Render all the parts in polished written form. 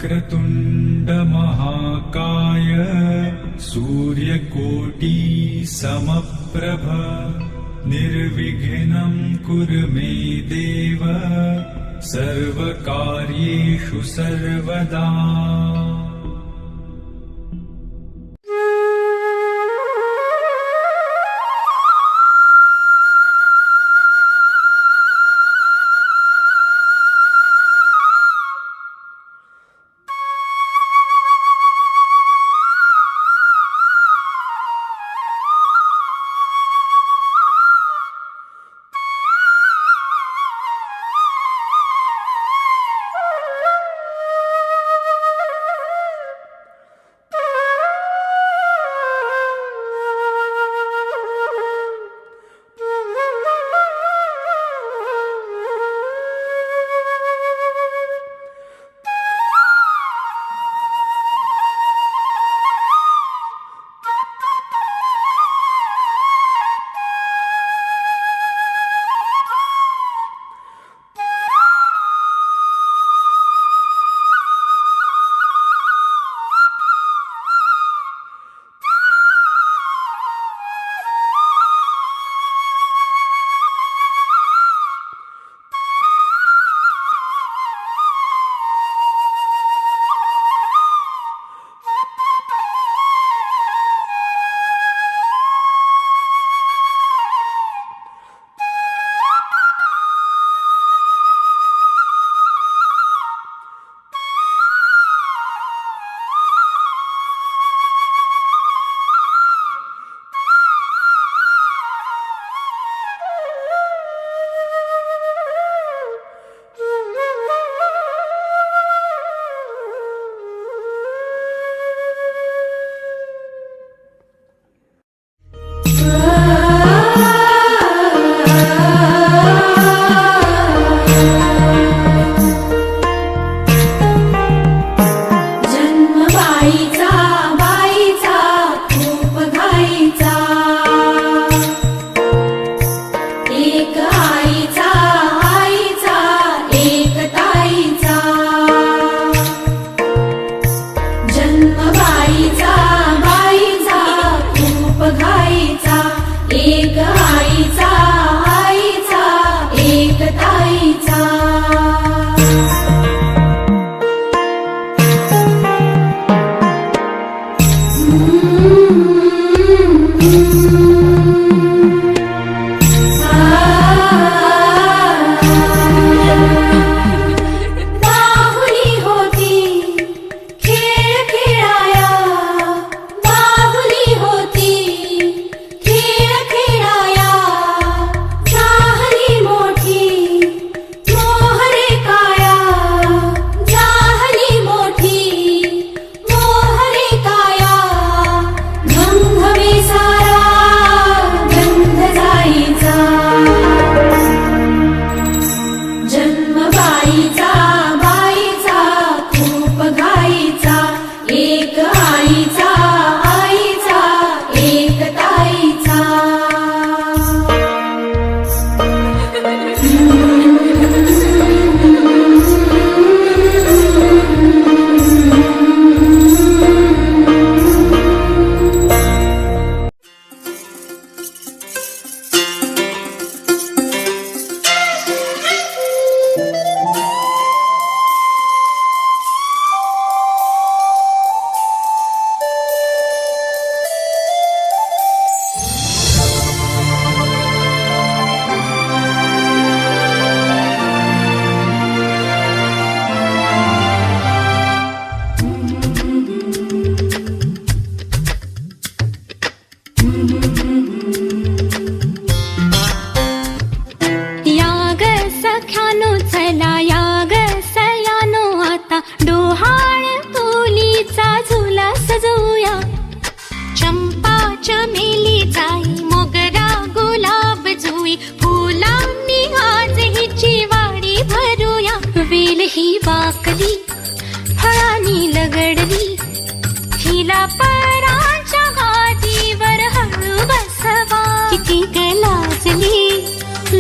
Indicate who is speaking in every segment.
Speaker 1: वक्रतुण्ड महाकाय सूर्यकोटि समप्रभ निर्विघ्नं कुरु मे देव सर्वकार्येषु सर्वदा।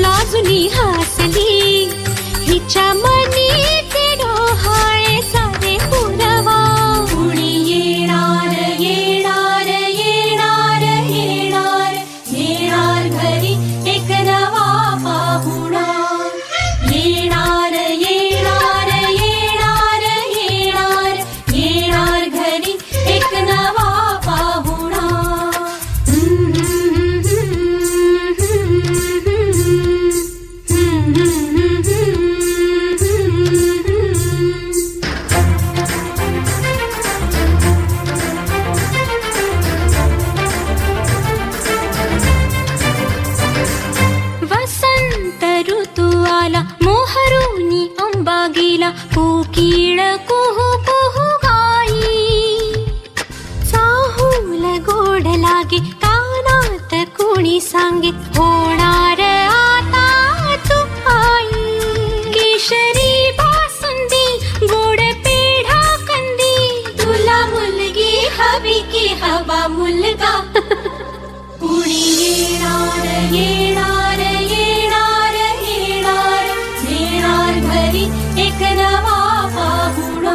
Speaker 2: लाजुनी हसली हिच्या मनी ते डोहाळे सारे पुरा लागे, कानात कोणी सांगे, होणार आता तू आई. केशरी बासुंदी, गोड पेढा कंदी, तुला मुलगी हवी की हवा मुलगा. कुणी येणार येणार येणार येणार, येणार घरी एक नवा पाहुणा.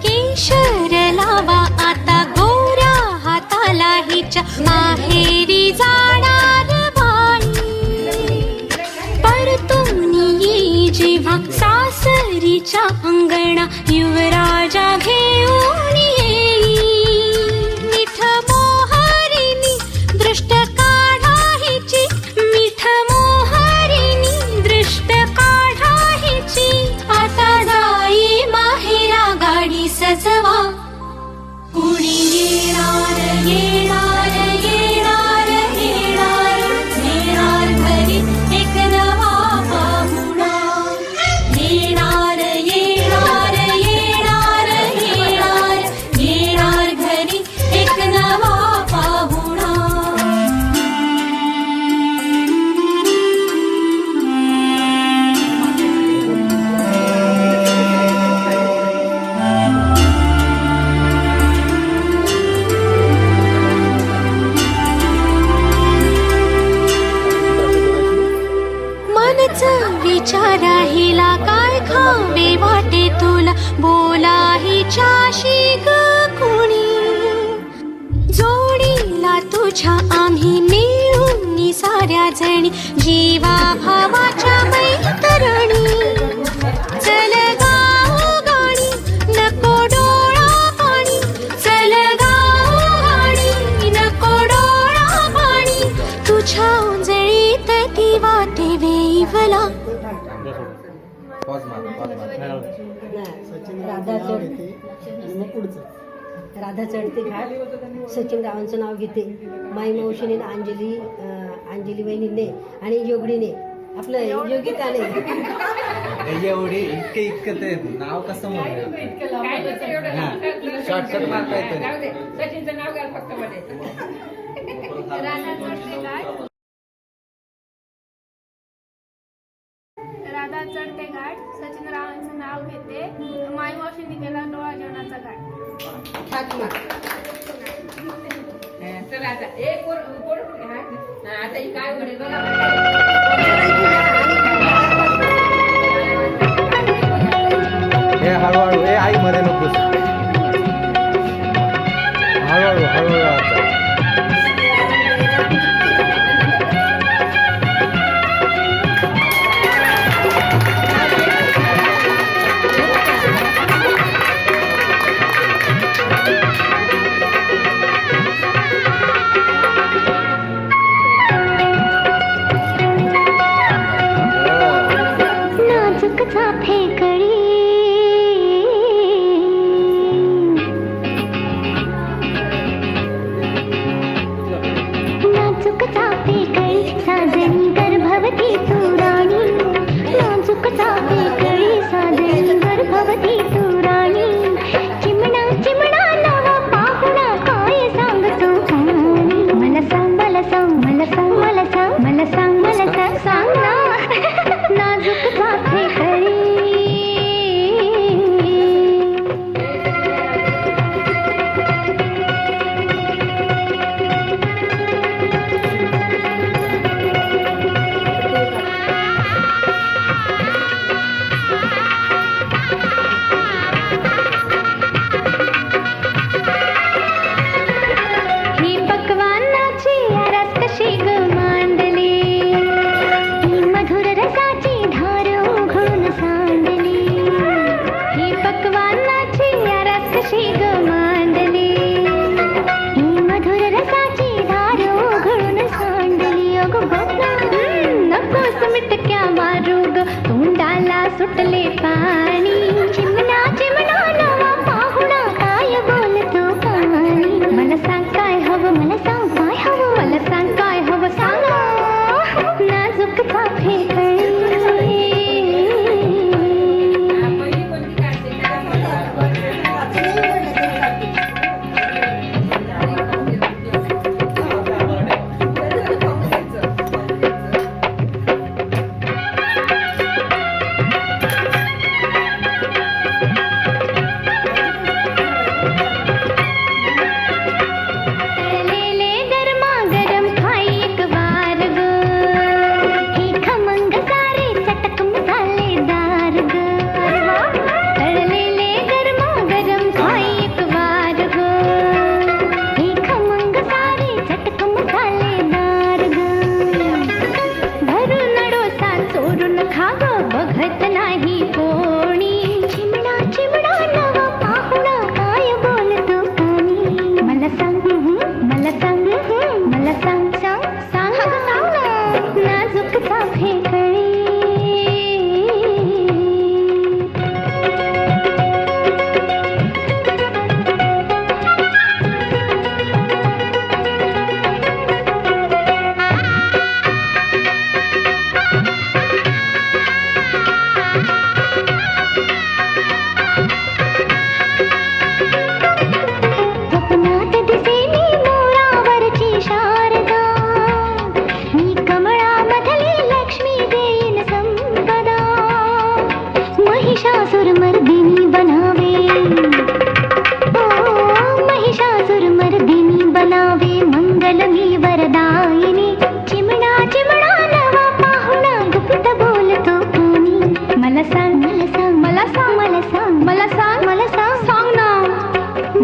Speaker 2: केशर लावा आता गोऱ्या हाताला हिच्या, माहेरी जाणार बाई. परतून ये जेव्हा सासरीच्या अंगणा, युवराजा घेऊन येई. मिठ मोहरीनी दृष्ट काढा हिची, मिठ मोहरीनी दृष्ट काढा हिची. आता जाई माहेरा गाडी सजवा. कुणी येणार येणार येणार येणार, येणार घरी एक नवा पाहुणा. येणार येणार येणार येणार, येणार घरी एक नवा पाहुणा. मनच विचारा हिला, काय खावे वाटे तुला, बोला हिच्याशी ग कुणी. जोडीला तुझ्या आम्ही मिळून साऱ्या जणी, जीवा भावाच्या मैत्रिणी. चल गाऊ गाणी, नको डोळा पाणी, चल गाऊ गाणी, नको डोळा पाणी. तुझ्या उंजळीत ती वाटे वेईवला.
Speaker 3: राधा चढते आणि मग पुढचं. राधा चढते घाट, सचिन रावांचं नाव घेते, माई मावशीने, अंजली वहिनीने आणि योगडीने, आपलं योगिताने.
Speaker 4: एवढी इतकं ते नाव कसं म्हणूया, शॉर्टकट मारता येतं.
Speaker 5: सचिनचं नाव घाल फक्त मध्ये.
Speaker 6: राधा चढते घाट, सचिन रावांचं नाव घेते, माई मावशीने केला डोळा जेवणाचा घाट.
Speaker 5: चला आता एक आता ही काय म्हणे बघा.
Speaker 4: हे हळूहळू, हे आई मध्ये नकोस, हळूहळू हळूहळू आता.
Speaker 2: नाजूक चाफे कळी,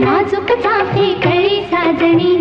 Speaker 2: नाजूक चाफे कळी साजणी